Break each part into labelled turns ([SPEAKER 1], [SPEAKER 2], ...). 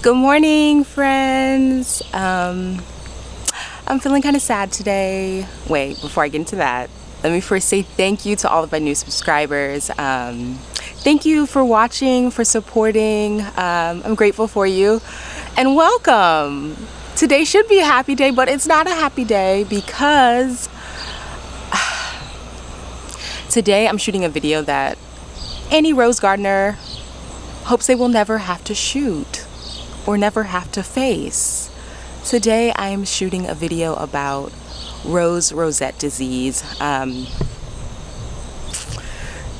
[SPEAKER 1] Good morning, friends. I'm feeling kind of sad today. Wait, before I get into that, let me first say thank you to all of my new subscribers. Thank you for watching, for supporting. I'm grateful for you, and welcome. Today should be a happy day, but it's not a happy day because today I'm shooting a video that any rose gardener hopes they will never have to shoot or never have to face. Today I am shooting a video about rosette disease.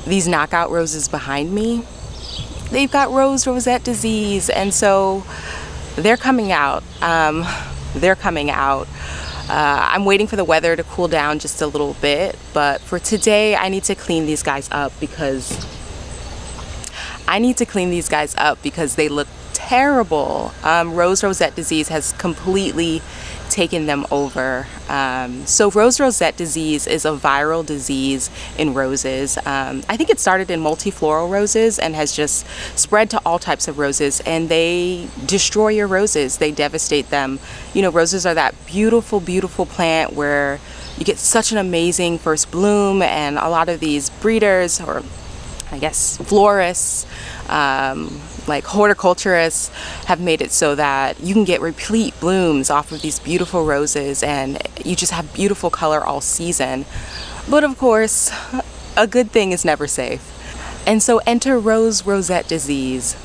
[SPEAKER 1] These knockout roses behind me, they've got rosette disease, and so they're coming out. I'm waiting for the weather to cool down just a little bit, but for today I need to clean these guys up because they look terrible. Rosette disease has completely taken them over. So rosette disease is a viral disease in roses. I think it started in multifloral roses and has just spread to all types of roses, and they destroy your roses. They devastate them. You know, roses are that beautiful, beautiful plant where you get such an amazing first bloom, and a lot of these breeders, or I guess florists, like horticulturists, have made it so that you can get replete blooms off of these beautiful roses, and you just have beautiful color all season. But of course, a good thing is never safe. And so enter rosette disease.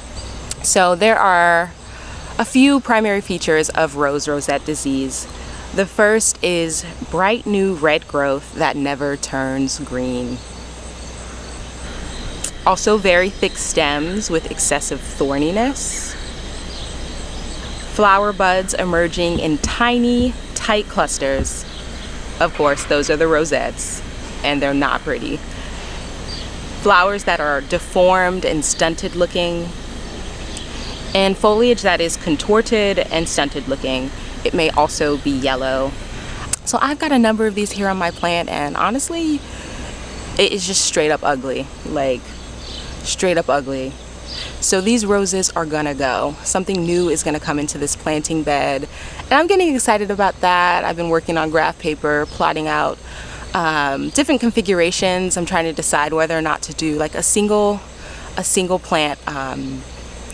[SPEAKER 1] So there are a few primary features of rosette disease. The first is bright new red growth that never turns green. Also very thick stems with excessive thorniness. Flower buds emerging in tiny, tight clusters. Of course, those are the rosettes, and they're not pretty. Flowers that are deformed and stunted looking. And foliage that is contorted and stunted looking. It may also be yellow. So I've got a number of these here on my plant, and honestly, it is just straight up ugly. Like, straight up ugly. So these roses are gonna go. Something new is gonna come into this planting bed, and I'm getting excited about that. I've been working on graph paper, plotting out different configurations. I'm trying to decide whether or not to do like a single plant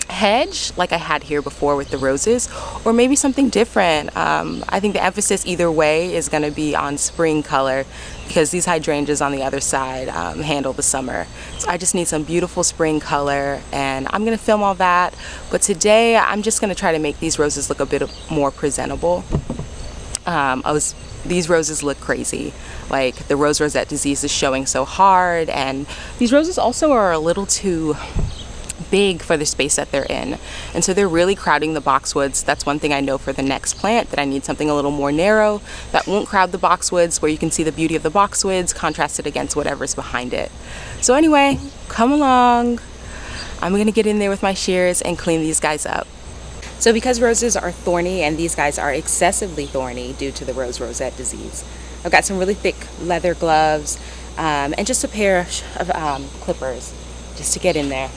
[SPEAKER 1] hedge like I had here before with the roses, or maybe something different. I think the emphasis either way is going to be on spring color, because these hydrangeas on the other side handle the summer. So I just need some beautiful spring color, and I'm going to film all that. But today I'm just going to try to make these roses look a bit more presentable. These roses look crazy. Like, the rosette disease is showing so hard, and these roses also are a little too big for the space that they're in, and so they're really crowding the boxwoods. That's one thing I know for the next plant, that I need something a little more narrow that won't crowd the boxwoods, where you can see the beauty of the boxwoods contrasted against whatever's behind it. So anyway, come along. I'm gonna get in there with my shears and clean these guys up. So because roses are thorny, and these guys are excessively thorny due to the rosette disease, I've got some really thick leather gloves and just a pair of clippers just to get in there.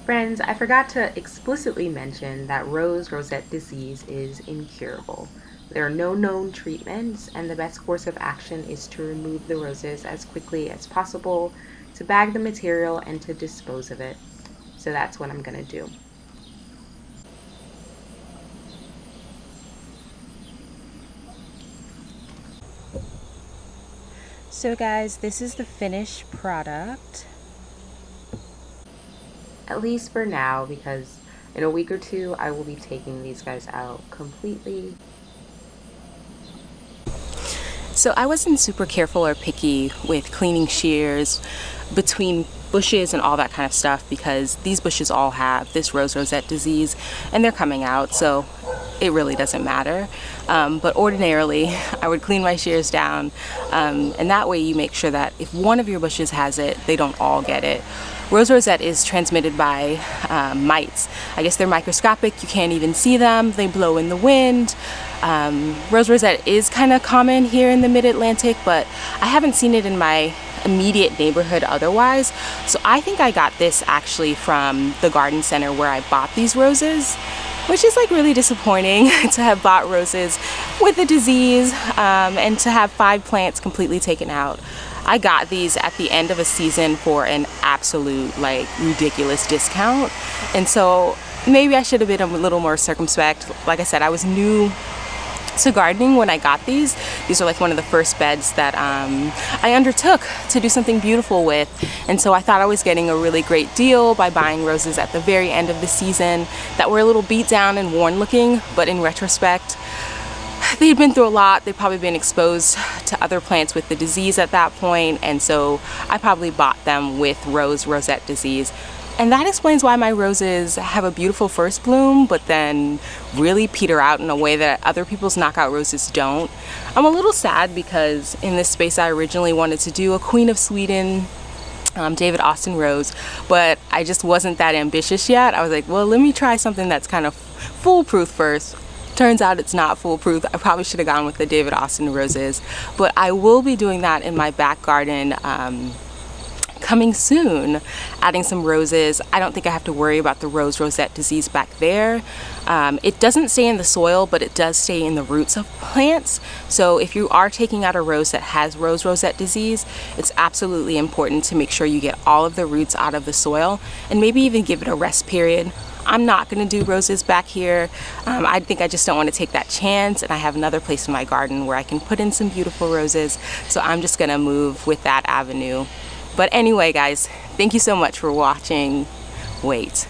[SPEAKER 1] Friends, I forgot to explicitly mention that rosette disease is incurable. There are no known treatments, and the best course of action is to remove the roses as quickly as possible, to bag the material, and to dispose of it. So that's what I'm gonna do. So guys, this is the finished product. At least for now, because in a week or two I will be taking these guys out completely. So I wasn't super careful or picky with cleaning shears between bushes and all that kind of stuff, because these bushes all have this rosette disease and they're coming out, so it really doesn't matter. But ordinarily I would clean my shears down, and that way you make sure that if one of your bushes has it, they don't all get it. Rosette is transmitted by mites. I guess they're microscopic, you can't even see them, they blow in the wind. Rosette is kind of common here in the mid-Atlantic, but I haven't seen it in my immediate neighborhood otherwise. So I think I got this actually from the garden center where I bought these roses, which is like really disappointing to have bought roses with a disease and to have 5 plants completely taken out. I got these at the end of a season for an absolute like ridiculous discount, and so maybe I should have been a little more circumspect. Like I said, I was new to gardening when I got these. These are like one of the first beds that I undertook to do something beautiful with, and so I thought I was getting a really great deal by buying roses at the very end of the season that were a little beat down and worn looking, but in retrospect they'd been through a lot. They'd probably been exposed to other plants with the disease at that point, and so I probably bought them with rosette disease. And that explains why my roses have a beautiful first bloom, but then really peter out in a way that other people's knockout roses don't. I'm a little sad because in this space I originally wanted to do a Queen of Sweden David Austin rose, but I just wasn't that ambitious yet. I was like, well, let me try something that's kind of foolproof first. Turns out it's not foolproof. I probably should have gone with the David Austin roses, but I will be doing that in my back garden coming soon, adding some roses. I don't think I have to worry about the rosette disease back there. It doesn't stay in the soil, but it does stay in the roots of plants. So if you are taking out a rose that has rosette disease, it's absolutely important to make sure you get all of the roots out of the soil and maybe even give it a rest period. I'm not going to do roses back here. I think I just don't want to take that chance, and I have another place in my garden where I can put in some beautiful roses, so I'm just going to move with that avenue. But anyway, guys, thank you so much for watching. Wait,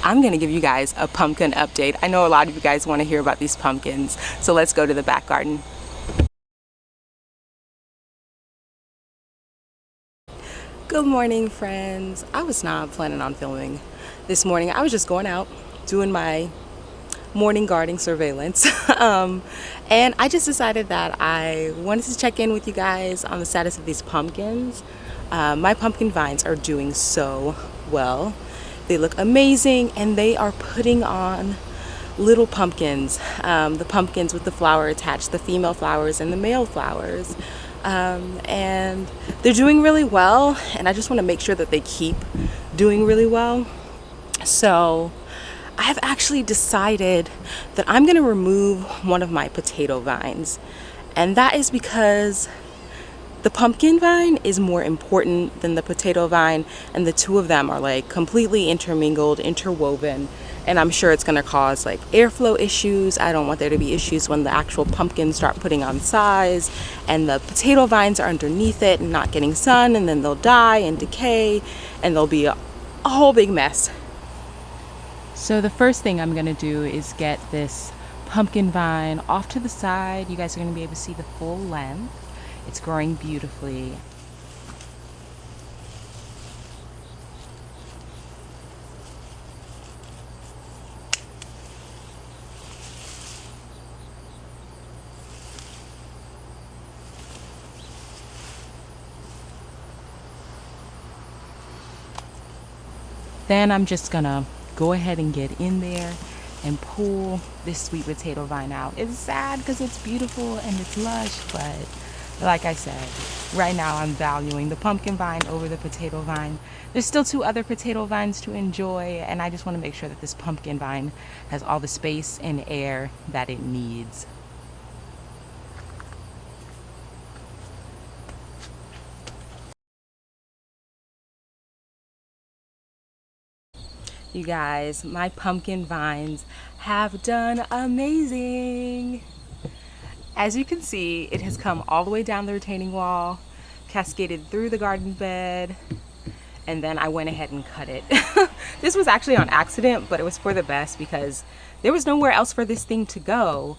[SPEAKER 1] I'm going to give you guys a pumpkin update. I know a lot of you guys want to hear about these pumpkins, so let's go to the back garden. Good morning, friends. I was not planning on filming this morning. I was just going out doing my morning gardening surveillance and I just decided that I wanted to check in with you guys on the status of these pumpkins. My pumpkin vines are doing so well. They look amazing, and they are putting on little pumpkins, the pumpkins with the flower attached, the female flowers and the male flowers, and they're doing really well, and I just want to make sure that they keep doing really well. So I've actually decided that I'm going to remove one of my potato vines, and that is because the pumpkin vine is more important than the potato vine, and the two of them are like completely intermingled, interwoven, and I'm sure it's going to cause like airflow issues. I don't want there to be issues when the actual pumpkins start putting on size and the potato vines are underneath it and not getting sun, and then they'll die and decay and there'll be a whole big mess. So the first thing I'm going to do is get this pumpkin vine off to the side. You guys are going to be able to see the full length. It's growing beautifully. Then I'm just gonna go ahead and get in there and pull this sweet potato vine out. It's sad because it's beautiful and it's lush, but like I said, right now I'm valuing the pumpkin vine over the potato vine. There's still 2 other potato vines to enjoy, and I just want to make sure that this pumpkin vine has all the space and air that it needs. You guys, my pumpkin vines have done amazing. As you can see, it has come all the way down the retaining wall, cascaded through the garden bed, and then I went ahead and cut it. This was actually on accident, but it was for the best because there was nowhere else for this thing to go.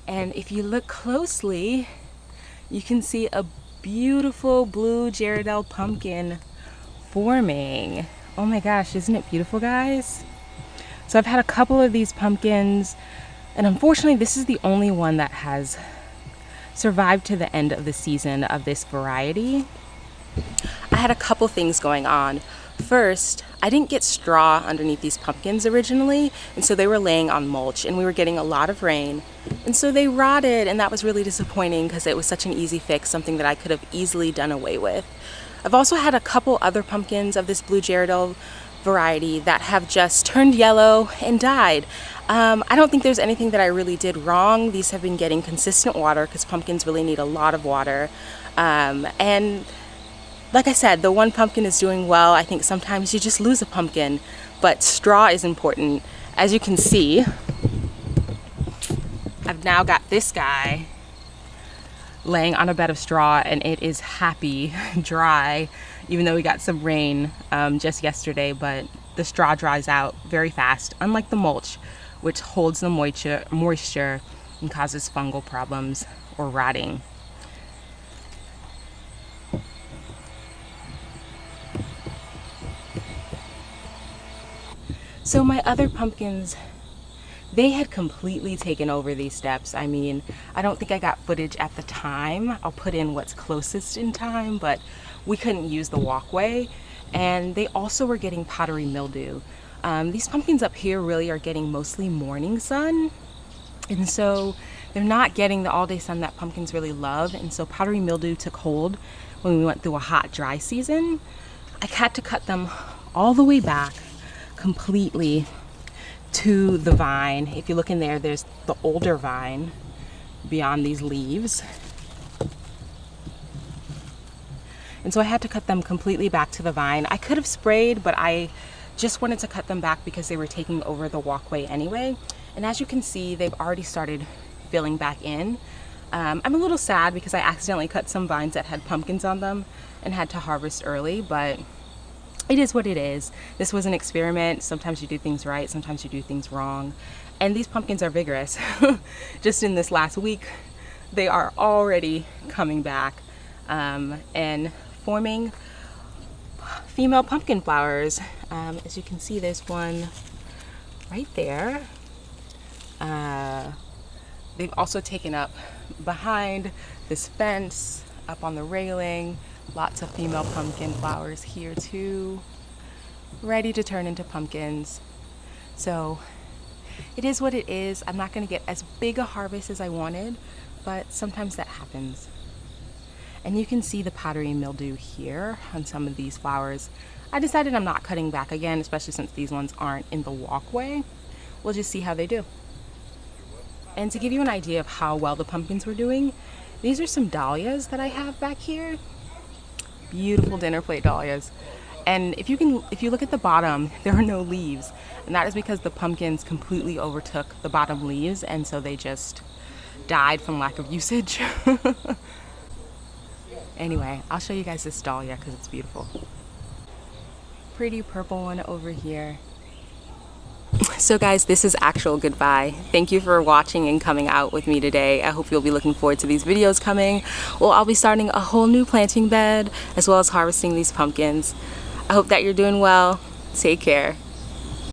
[SPEAKER 1] And if you look closely, you can see a beautiful blue Gerardelle pumpkin forming. Oh my gosh, isn't it beautiful, guys? So I've had a couple of these pumpkins, and unfortunately this is the only one that has survived to the end of the season of this variety. I had a couple things going on. First, I didn't get straw underneath these pumpkins originally, and so they were laying on mulch, and we were getting a lot of rain, and so they rotted, and that was really disappointing because it was such an easy fix, something that I could have easily done away with. I've also had a couple other pumpkins of this blue Gerardelle variety that have just turned yellow and died. I don't think there's anything that I really did wrong. These have been getting consistent water because pumpkins really need a lot of water. And like I said, the one pumpkin is doing well. I think sometimes you just lose a pumpkin, but straw is important. As you can see, I've now got this guy laying on a bed of straw, and it is happy dry, even though we got some rain just yesterday, but the straw dries out very fast, unlike the mulch, which holds the moisture and causes fungal problems or rotting. So my other pumpkins, they had completely taken over these steps. I mean, I don't think I got footage at the time. I'll put in what's closest in time, but we couldn't use the walkway. And they also were getting powdery mildew. These pumpkins up here really are getting mostly morning sun. And so they're not getting the all-day sun that pumpkins really love. And so powdery mildew took hold when we went through a hot, dry season. I had to cut them all the way back completely to the vine. If you look in there, there's the older vine beyond these leaves. And so I had to cut them completely back to the vine. I could have sprayed, but I just wanted to cut them back because they were taking over the walkway anyway. And as you can see, they've already started filling back in. I'm a little sad because I accidentally cut some vines that had pumpkins on them and had to harvest early, but it is what it is. This was an experiment. Sometimes you do things right, sometimes you do things wrong. And these pumpkins are vigorous. Just in this last week, they are already coming back and forming female pumpkin flowers. As you can see, there's one right there. They've also taken up behind this fence, up on the railing. Lots of female pumpkin flowers here too, ready to turn into pumpkins. So it is what it is. I'm not going to get as big a harvest as I wanted, but sometimes that happens. And you can see the powdery mildew here on some of these flowers. I decided I'm not cutting back again, especially since these ones aren't in the walkway. We'll just see how they do. And to give you an idea of how well the pumpkins were doing, these are some dahlias that I have back here. Beautiful dinner plate dahlias. And if you look at the bottom, there are no leaves. And that is because the pumpkins completely overtook the bottom leaves, and so they just died from lack of usage. Anyway, I'll show you guys this dahlia because it's beautiful. Pretty purple one over here. So guys, this is actual goodbye. Thank you for watching and coming out with me today. I hope you'll be looking forward to these videos coming. Well, I'll be starting a whole new planting bed as well as harvesting these pumpkins. I hope that you're doing well. Take care.